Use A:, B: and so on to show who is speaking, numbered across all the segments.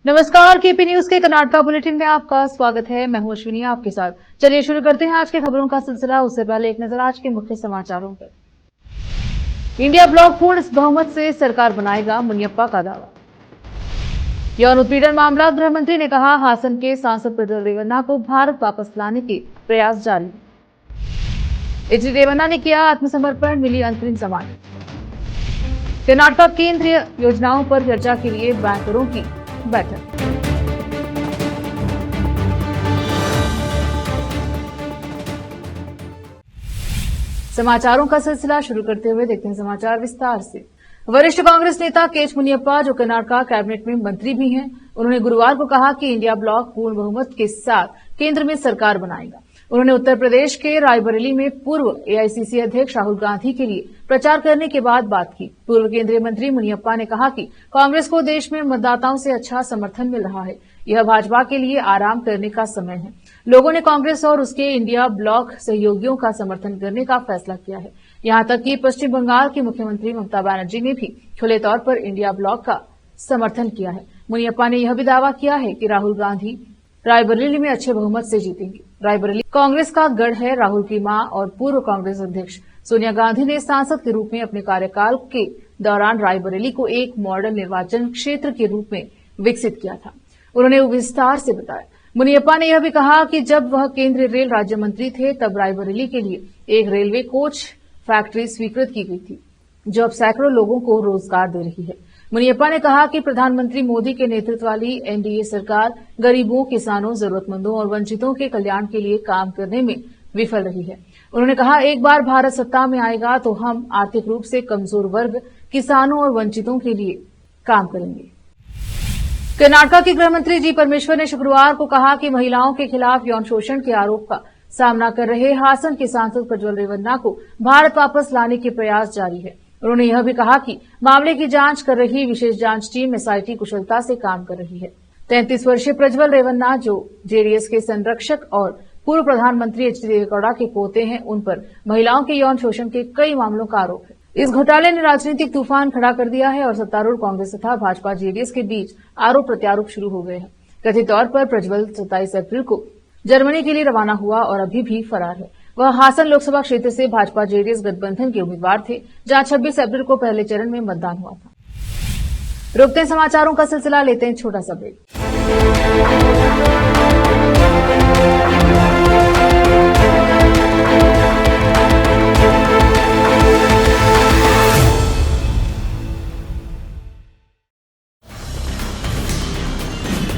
A: नमस्कार, KP news के Karnataka bulletin में आपका स्वागत है। मैं हूं अश्विनी आपके साथ। चलिए शुरू करते हैं आज के खबरों का सिलसिला। उससे पहले एक नजर आज के मुख्य समाचारों पर। इंडिया ब्लॉक पूर्ण बहुमत से सरकार बनाएगा, मुनियप्पा का दावा। यौन उत्पीड़न मामला, गृह मंत्री ने कहा हासन के सांसद प्रज्वल रेवन्ना को भारत वापस लाने के प्रयास जारी। एच.डी. रेवन्ना ने किया आत्मसमर्पण, मिली अंतरिम जमानत। कर्नाटका केंद्रीय योजनाओं पर चर्चा के लिए बैंकरों की बैठक। समाचारों का सिलसिला शुरू करते हुए देखते हैं समाचार विस्तार से। वरिष्ठ कांग्रेस नेता केएच मुनियप्पा, जो कर्नाटका कैबिनेट में मंत्री भी हैं, उन्होंने गुरुवार को कहा कि इंडिया ब्लॉक पूर्ण बहुमत के साथ केंद्र में सरकार बनाएगा। उन्होंने उत्तर प्रदेश के रायबरेली में पूर्व एआईसीसी अध्यक्ष राहुल गांधी के लिए प्रचार करने के बाद बात की। पूर्व केंद्रीय मंत्री मुनियप्पा ने कहा कि कांग्रेस को देश में मतदाताओं से अच्छा समर्थन मिल रहा है। यह भाजपा के लिए आराम करने का समय है। लोगों ने कांग्रेस और उसके इंडिया ब्लॉक सहयोगियों का समर्थन करने का फैसला किया है। यहां तक कि पश्चिम बंगाल की मुख्यमंत्री ममता बनर्जी ने भी खुले तौर पर इंडिया ब्लॉक का समर्थन किया है। मुनियप्पा ने यह भी दावा किया है कि राहुल गांधी रायबरेली में अच्छे बहुमत से जीतेंगे। रायबरेली कांग्रेस का गढ़ है। राहुल की मां और पूर्व कांग्रेस अध्यक्ष सोनिया गांधी ने सांसद के रूप में अपने कार्यकाल के दौरान रायबरेली को एक मॉडल निर्वाचन क्षेत्र के रूप में विकसित किया था। उन्होंने विस्तार से बताया। मुनियप्पा ने यह भी कहा कि जब वह केंद्रीय रेल राज्य मंत्री थे, तब रायबरेली के लिए एक रेलवे कोच फैक्ट्री स्वीकृत की गई थी, जो अब सैकड़ों लोगों को रोजगार दे रही है। मुनियप्पा ने कहा कि प्रधानमंत्री मोदी के नेतृत्व वाली एनडीए सरकार गरीबों, किसानों, जरूरतमंदों और वंचितों के कल्याण के लिए काम करने में विफल रही है। उन्होंने कहा, एक बार भारत सत्ता में आएगा तो हम आर्थिक रूप से कमजोर वर्ग, किसानों और वंचितों के लिए काम करेंगे। कर्नाटका के गृह मंत्री जी परमेश्वर ने शुक्रवार को कहा कि महिलाओं के खिलाफ यौन शोषण के आरोप का सामना कर रहे हासन के सांसद प्रज्वल रेवन्ना को भारत वापस लाने के प्रयास जारी है। उन्होंने यह भी कहा कि मामले की जांच कर रही विशेष जांच टीम एसआईटी कुशलता से काम कर रही है। 33 वर्षीय प्रज्वल रेवन्ना, जो जेडीएस के संरक्षक और पूर्व प्रधानमंत्री एच.डी. देवेगौड़ा के पोते हैं, उन पर महिलाओं के यौन शोषण के कई मामलों का आरोप है। इस घोटाले ने राजनीतिक तूफान खड़ा कर दिया है और सत्तारूढ़ कांग्रेस तथा भाजपा जेडीएस के बीच आरोप प्रत्यारोप शुरू हो गए हैं। कथित तौर पर प्रज्वल 27 अप्रैल को जर्मनी के लिए रवाना हुआ और अभी भी फरार है। वह हासन लोकसभा क्षेत्र से भाजपा जेडीएस गठबंधन के उम्मीदवार थे, जहां 26 अप्रैल को पहले चरण में मतदान हुआ था। रुकते हैं समाचारों का सिलसिला, लेते हैं छोटा सा ब्रेक।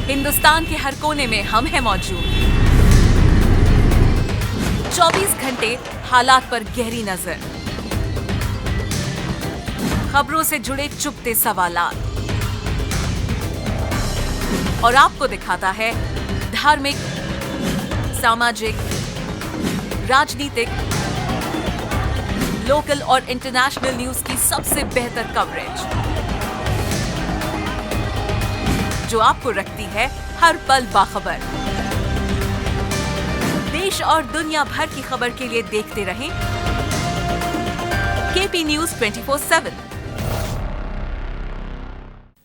B: हिंदुस्तान के हर कोने में हम हैं मौजूद। 24 घंटे हालात पर गहरी नजर, खबरों से जुड़े चुपते सवालात, और आपको दिखाता है धार्मिक, सामाजिक, राजनीतिक, लोकल और इंटरनेशनल न्यूज की सबसे बेहतर कवरेज, जो आपको रखती है हर पल बाखबर। देश और दुनिया भर की खबर के लिए देखते रहें KP news 24/7।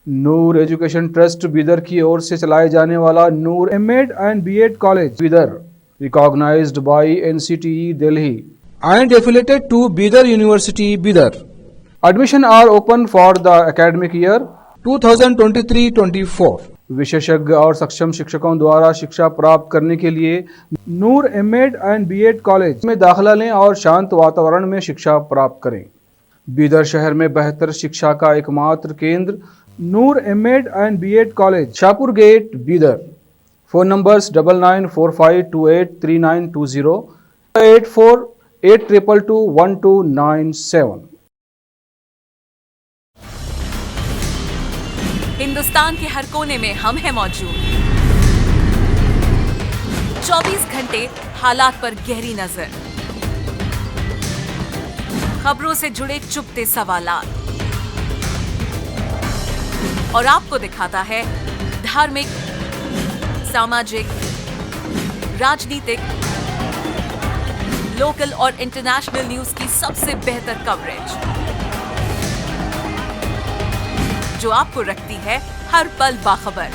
C: Noor education trust Bidar की ओर से चलाए जाने वाला Noor MEd and BEd college Bidar, recognised by NCTE Delhi
D: and affiliated to Bidar University, Bidar.
C: Admission are open for the academic year
D: 2023-24.
C: विशेषज्ञ और सक्षम शिक्षकों द्वारा शिक्षा प्राप्त करने के लिए नूर एमएड एंड बीएड कॉलेज में दाखिला लें और शांत वातावरण में शिक्षा प्राप्त करें। बीदर शहर में बेहतर शिक्षा का एकमात्र केंद्र Noor MEd and BEd college, Shahpur gate, Bidar. Phone numbers 9945283920, 8482221297।
B: Hindustan के हर कोने में हम हैं मौजूद। 24 घंटे हालात पर गहरी नजर, खबरों से जुड़े चुपते सवालात, और आपको दिखाता है धार्मिक, सामाजिक, राजनीतिक, लोकल और इंटरनेशनल न्यूज की सबसे बेहतर कवरेज, जो आपको रखती है हर पल बाखबर।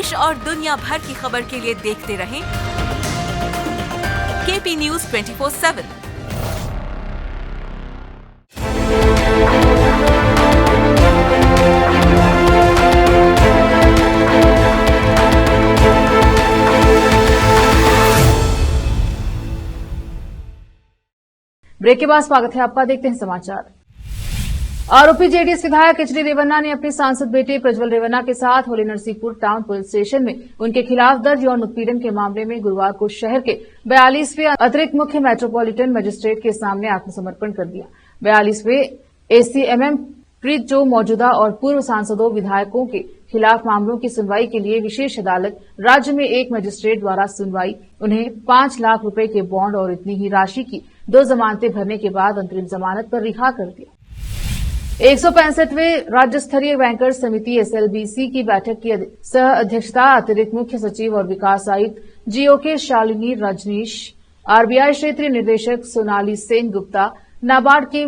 B: देश और दुनिया भर की खबर के लिए देखते रहें केपी न्यूज 24/7।
A: ब्रेक के बाद स्वागत है आपका। देखते हैं समाचार। आरोपी जेडीएस विधायक एचडी रेवन्ना ने अपने सांसद बेटे प्रज्वल रेवन्ना के साथ Holi Narsinghpur town police station में उनके खिलाफ दर्ज यौन उत्पीड़न के मामले में गुरुवार को शहर के 42वें अतिरिक्त मुख्य मेट्रोपॉलिटन मजिस्ट्रेट के सामने आत्मसमर्पण कर दिया। 42वें एसीएमएम प्रीत जो मौजूदा और पूर्व सांसदों विधायकों के खिलाफ मामलों की सुनवाई के लिए विशेष अदालत राज्य में एक मजिस्ट्रेट द्वारा सुनवाई उन्हें 5 लाख रुपए के बॉन्ड और इतनी ही राशि की 2 जमानतें भरने के बाद अंतरिम जमानत पर रिहा कर दिया। 165वें राज्य स्तरीय बैंकर्स समिति एसएलबीसी की बैठक की सह अध्यक्षता अतिरिक्त मुख्य सचिव और विकास आयुक्त जीओके शालिनी रजनीश, आरबीआई क्षेत्रीय निदेशक सोनाली सेन गुप्ता, नाबार्ड के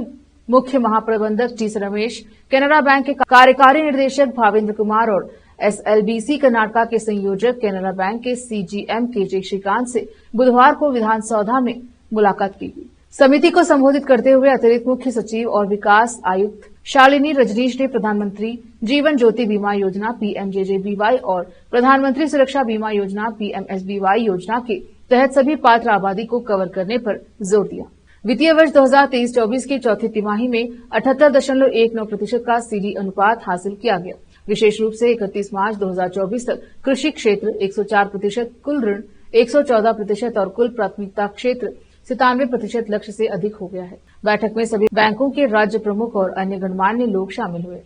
A: मुख्य महाप्रबंधक टी रमेश, कैनरा बैंक के कार्यकारी निदेशक भावेंद्र कुमार और एसएलबीसी कर्नाटका के संयोजक कैनरा बैंक के सीजीएम केजे श्रीकांत से बुधवार को विधानसौधा में मुलाकात की गई। समिति को संबोधित करते हुए अतिरिक्त मुख्य सचिव और विकास आयुक्त शालिनी रजनीश ने प्रधानमंत्री जीवन ज्योति बीमा योजना पीएमजेजेबीवाई और प्रधानमंत्री सुरक्षा बीमा योजना पीएमएसबीवाई योजना के तहत सभी पात्र आबादी को कवर करने पर जोर दिया। वित्तीय वर्ष 2023-24 की चौथी तिमाही में 78.19% का सीडी अनुपात हासिल किया गया। विशेष रूप से 31 मार्च 2024 तक कृषि क्षेत्र 104%, कुल ऋण 114% और कुल प्राथमिकता क्षेत्र 97% लक्ष्य से अधिक हो गया है। बैठक में सभी बैंकों के राज्य प्रमुख और अन्य गणमान्य लोग शामिल हुए।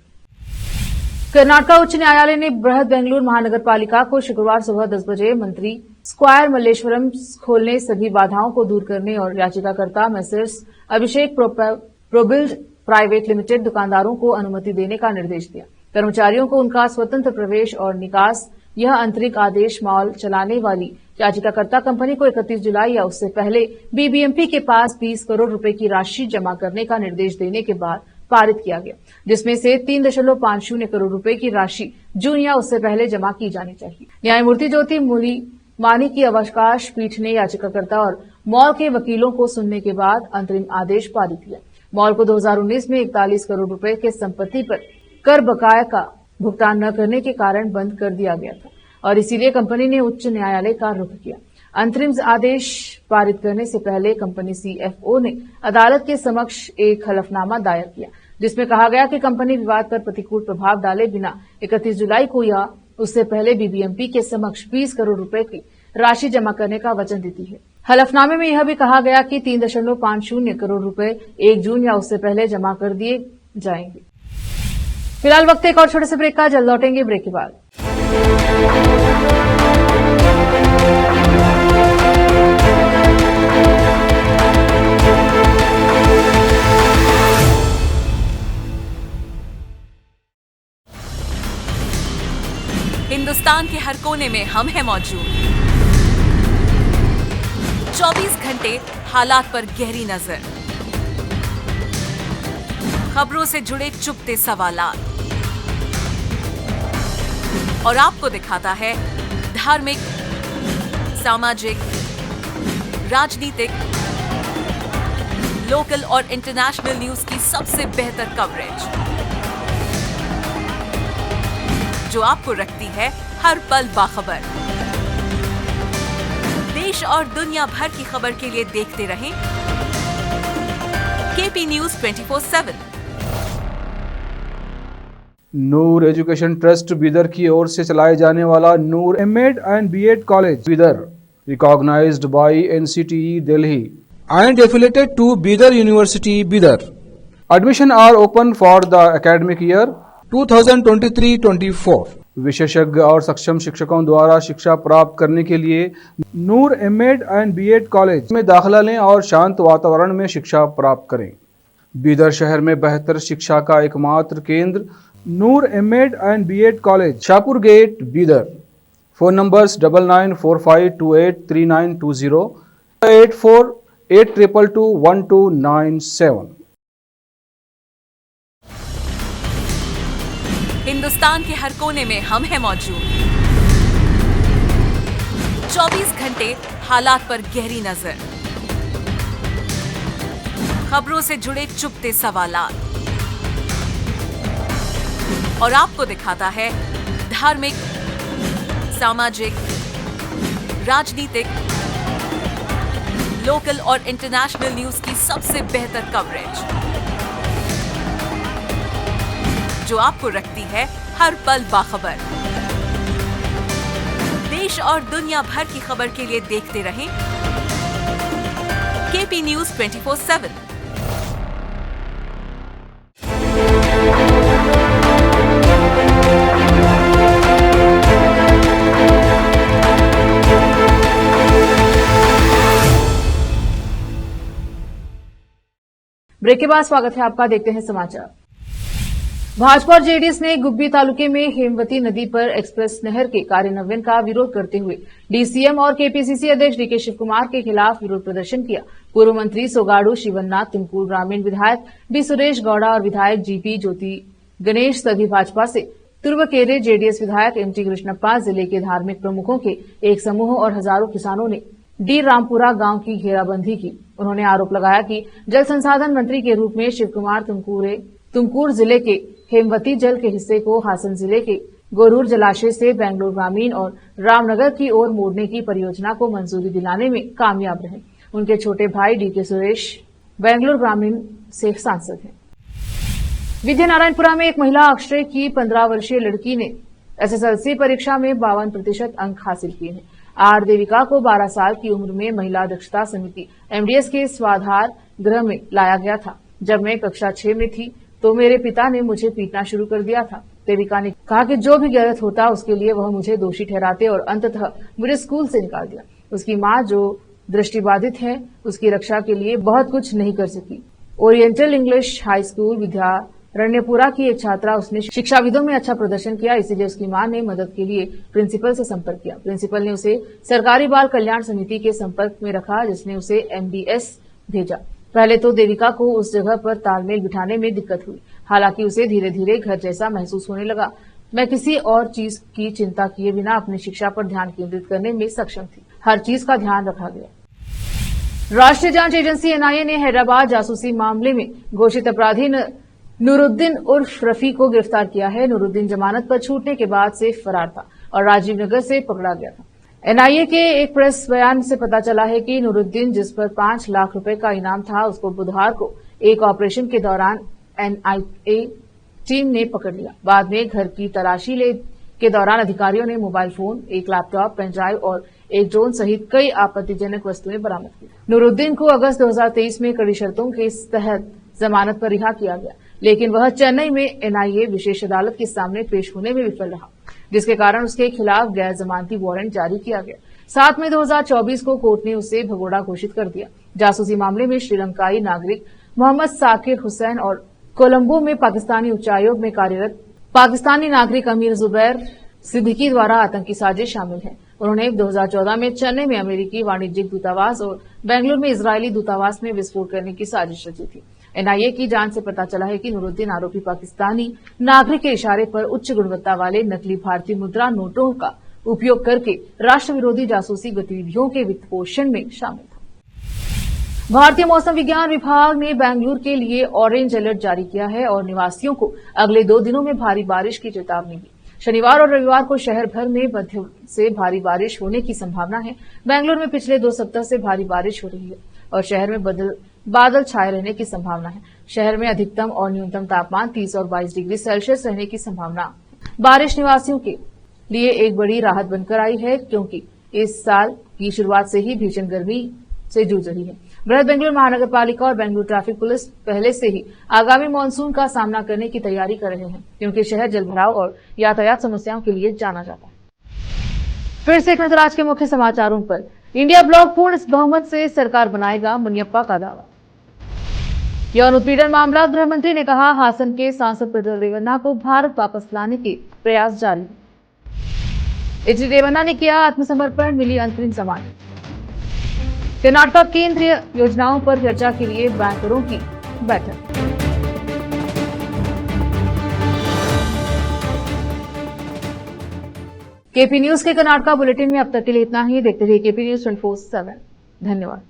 A: कर्नाटका उच्च न्यायालय ने बृहद बेंगलुरु महानगर पालिका को शुक्रवार सुबह 10 बजे मंत्री स्क्वायर मल्लेश्वरम खोलने, सभी बाधाओं को दूर करने और याचिकाकर्ता मैसर्स अभिषेक प्रोबिल्ड प्राइवेट लिमिटेड दुकानदारों को अनुमति देने का निर्देश दिया। कर्मचारियों को उनका स्वतंत्र प्रवेश और निकास, यह आंतरिक आदेश मॉल चलाने वाली याचिकाकर्ता कंपनी को 31 जुलाई या उससे पहले बीबीएमपी के पास 20 करोड़ रुपए की राशि जमा करने का निर्देश देने के बाद पारित किया गया, जिसमें से 3.50 करोड़ रुपए की राशि जून या उससे पहले जमा की जानी चाहिए। न्यायमूर्ति ज्योति मानी की अवकाश पीठ ने याचिकाकर्ता और मॉल के वकीलों को सुनने के बाद अंतरिम आदेश पारित किया। मॉल को 2019 में 41 करोड़ रुपए के संपत्ति पर कर बकाया का भुगतान न करने के कारण बंद कर दिया गया था और इसीलिए कंपनी ने उच्च न्यायालय का रुख किया। अंतरिम आदेश पारित करने से पहले कंपनी सीएफओ ने अदालत के समक्ष एक हलफनामा दायर किया, जिसमें कहा गया कि कंपनी विवाद पर प्रतिकूल प्रभाव डाले बिना 31 जुलाई को या उससे पहले बीबीएमपी के समक्ष 20 करोड़ रुपए की राशि जमा करने का वचन देती है। हलफनामे में यह भी कहा गया कि 3.50 करोड़ रुपए 1 जून या उससे पहले जमा कर दिए जाएंगे। फिलहाल वक्त एक और छोटे से ब्रेक का, जल्द लौटेंगे ब्रेक के बाद।
B: हिंदुस्तान के हर कोने में हम हैं मौजूद। 24 घंटे हालात पर गहरी नजर, खबरों से जुड़े चुपते सवालात और आपको दिखाता है धार्मिक, सामाजिक, राजनीतिक, लोकल और इंटरनेशनल न्यूज की सबसे बेहतर कवरेज, जो आपको रखती है हर पल बाखबर। देश और दुनिया भर की खबर के लिए देखते रहें KP news 24/7।
C: Noor education trust Bidar की ओर से चलाए जाने वाला Noor MEd and BEd college Bidar, recognised by NCTE Delhi
D: and affiliated to Bidar University, Bidar.
C: Admission are open for the academic year
D: 2023-24.
C: विशेषज्ञ और सक्षम शिक्षकों द्वारा शिक्षा प्राप्त करने के लिए नूर एमएड एंड बीएड कॉलेज में दाखिला लें और शांत वातावरण में शिक्षा प्राप्त करें। बीदर शहर में बेहतर शिक्षा का एकमात्र केंद्र Noor MEd and BEd college, Shahpur gate, Bidar. Phone numbers 9945283920, 8482221297।
B: Hindustan के हर कोने में हम हैं मौजूद। 24 घंटे हालात पर गहरी नजर, खबरों से जुड़े चुपते सवालात, और आपको दिखाता है धार्मिक, सामाजिक, राजनीतिक, लोकल और इंटरनेशनल न्यूज की सबसे बेहतर कवरेज, जो आपको रखती है हर पल बाखबर। देश और दुनिया भर की खबर के लिए देखते रहें केपी न्यूज 24/7।
A: ब्रेक के बाद स्वागत है आपका। देखते हैं समाचार। भाजपा और जेडीएस ने गुब्बी तालुके में हेमवती नदी पर एक्सप्रेस नहर के कार्यान्वयन का विरोध करते हुए डीसीएम और केपीसीसी अध्यक्ष डीके शिव कुमार के खिलाफ विरोध प्रदर्शन किया। पूर्व मंत्री सोगाड़ू शिवन्ना, तुमकुर ग्रामीण विधायक बी सुरेश गौड़ा और विधायक जीपी ज्योति गणेश सभी भाजपा से, तुर्वकेरे जेडीएस विधायक एमटी कृष्णप्पा, जिले के धार्मिक प्रमुखों के एक समूह और हजारों किसानों ने डी रामपुरा गांव की घेराबंदी की। उन्होंने आरोप लगाया कि जल संसाधन मंत्री के रूप में शिव कुमार तुमकुर जिले के हेमवती जल के हिस्से को हासन जिले के गोरूर जलाशय से बेंगलुरु ग्रामीण और रामनगर की ओर मोड़ने की परियोजना को मंजूरी दिलाने में कामयाब रहे। उनके छोटे भाई डीके सुरेश बेंगलुरु ग्रामीण से सांसद हैं। विद्यानारायणपुरा में एक महिला अक्षय की 15 वर्षीय लड़की ने एसएसएलसी परीक्षा में 52% अंक हासिल किए हैं। आर देविका को 12 साल की उम्र में महिला दक्षता समिति एमडीएस के स्वाधार गृह में लाया गया था। जब मैं कक्षा 6 में थी तो मेरे पिता ने मुझे पीटना शुरू कर दिया था। देविका ने कहा कि जो भी गलत होता उसके लिए वह मुझे दोषी ठहराते और अंततः मुझे स्कूल से निकाल दिया। उसकी मां, जो दृष्टिबाधित है, उसकी रक्षा के लिए बहुत कुछ नहीं कर सकी। ओरिएंटल इंग्लिश हाई स्कूल विद्यारण्यपुरा की एक छात्रा, उसने शिक्षाविदों में अच्छा प्रदर्शन किया, इसीलिए उसकी मां ने मदद के लिए प्रिंसिपल से संपर्क किया। प्रिंसिपल ने उसे सरकारी बाल कल्याण समिति के संपर्क में रखा, जिसने उसे एमडीएस भेजा। पहले तो देविका को उस जगह पर तालमेल बिठाने में दिक्कत हुई, हालांकि उसे धीरे धीरे घर जैसा महसूस होने लगा। मैं किसी और चीज की चिंता किए बिना अपनी शिक्षा पर ध्यान केंद्रित करने में सक्षम थी। हर चीज का ध्यान रखा गया। राष्ट्रीय जांच एजेंसी एनआईए ने हैदराबाद जासूसी मामले में घोषित अपराधी नूरुद्दीन उर्फ रफी को गिरफ्तार किया है। नूरुद्दीन जमानत पर छूटने के बाद से फरार था और राजीव नगर से पकड़ा गया था। एनआईए के एक प्रेस बयान से पता चला है कि नूरुद्दीन, जिस पर 5 लाख रुपए का इनाम था, उसको बुधवार को एक ऑपरेशन के दौरान एनआईए टीम ने पकड़ लिया। बाद में घर की तलाशी के दौरान अधिकारियों ने मोबाइल फोन, एक लैपटॉप, पेन ड्राइव और एक ड्रोन सहित कई आपत्तिजनक वस्तुएं बरामद की। नूरुद्दीन को अगस्त 2023 में कड़ी शर्तों के तहत जमानत पर रिहा किया गया, लेकिन वह चेन्नई में एनआईए विशेष अदालत के सामने पेश होने में विफल रहा, जिसके कारण उसके खिलाफ गैर जमानती वारंट जारी किया गया। 7 मई 2024 को कोर्ट ने उसे भगोड़ा घोषित कर दिया। जासूसी मामले में श्रीलंकाई नागरिक मोहम्मद साकिर हुसैन और कोलंबो में पाकिस्तानी उच्चायोग में कार्यरत पाकिस्तानी नागरिक अमीर जुबैर सिद्दीकी द्वारा आतंकी साजिश शामिल है। उन्होंने 2014 में चेन्नई में अमेरिकी वाणिज्यिक दूतावास और बेंगलुरु में इजरायली दूतावास में विस्फोट करने की साजिश रची थी। एनआईए की जांच से पता चला है कि नूरुद्दीन आरोपी पाकिस्तानी नागरिक के इशारे पर उच्च गुणवत्ता वाले नकली भारतीय मुद्रा नोटों का उपयोग करके राष्ट्र विरोधी जासूसी गतिविधियों के वित्त पोषण में शामिल था। भारतीय मौसम विज्ञान विभाग ने बेंगलुरु के लिए ऑरेंज अलर्ट जारी किया है और निवासियों को अगले 2 दिनों में भारी बारिश की चेतावनी दी। शनिवार और रविवार को शहर भर में मध्यम से भारी बारिश होने की संभावना है। बेंगलुरु में पिछले 2 सप्ताह से भारी बारिश हो रही है और शहर में बादल छाए रहने की संभावना है। शहर में अधिकतम और न्यूनतम तापमान 30 और 22 डिग्री सेल्सियस रहने की संभावना। बारिश निवासियों के लिए एक बड़ी राहत बनकर आई है, क्योंकि इस साल की शुरुआत से ही भीषण गर्मी से जूझ रही है। बृहद बेंगलुरु महानगर पालिका और बेंगलुरु ट्रैफिक पुलिस पहले से ही आगामी मानसून का सामना करने की तैयारी कर रहे हैं, क्योंकि शहर जलभराव और यातायात समस्याओं के लिए जाना जाता है। फिर से एक नजर आज के मुख्य समाचारों पर। इंडिया ब्लॉक पूर्ण बहुमत से सरकार बनाएगा, मुनियप्पा का दावा। यौन उत्पीड़न मामला, गृह मंत्री ने कहा, हासन के सांसद प्रज्वल रेवन्ना को भारत वापस लाने के प्रयास जारी। एच डी रेवन्ना ने किया आत्मसमर्पण, मिली अंतरिम जमानत। कर्नाटक केंद्रीय योजनाओं पर चर्चा के लिए बैंकरों की बैठक। केपी न्यूज के कर्नाटका बुलेटिन में अब तक के लिए इतना ही। देखते रहिए केपी न्यूज 24/7। धन्यवाद।